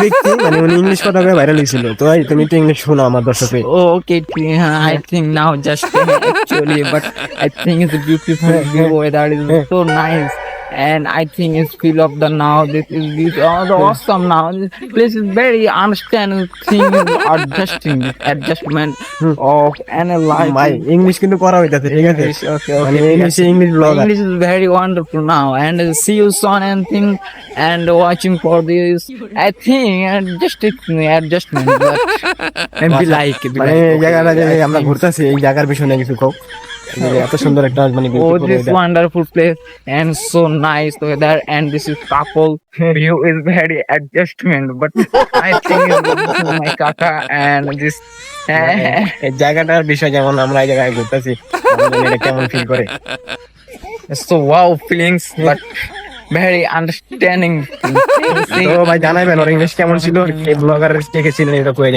দেখছি মানে উনি ইংলিশ কথা কয়ে ভাইরাল হয়েছিল, তো এই তুমি তো ইংলিশ শোনো আমার দর্শকে। Oh, okay. I think now just actually, but I think it's a beautiful view. Weather is so nice, and I think it's feel of the now. This is awesome now. This place is very understanding thing adjusting adjustment of analyzing. ভাই English কিন্তু করা হইতাছে, ঠিক আছে? English, okay, মানে okay. ইংলিশে English My blogger. English is very wonderful now, and see you soon and think and watching for this. I think and just adjustment, but and be like. মানে এই জায়গাটা যে আমরা ঘুরতেছি, এই জায়গার পিছনে কিছু কও। এই যে এত সুন্দর একটা মানে Oh, beautiful this weather। wonderful place and so nice weather, and this is couple view is very adjustment, but I think it's my kaka and this. এই জায়গাটার বিষয় যেমন আমরা এই জায়গায় ঘুরতেছি, আমাদের এটা কেমন ফিল করে? So wow feelings, but very understanding. তো ভাই জানাইবেন ওর ইংলিশ কেমন ছিল, এই ব্লগার কে কে ছিলেন এটা কয়ে জানি।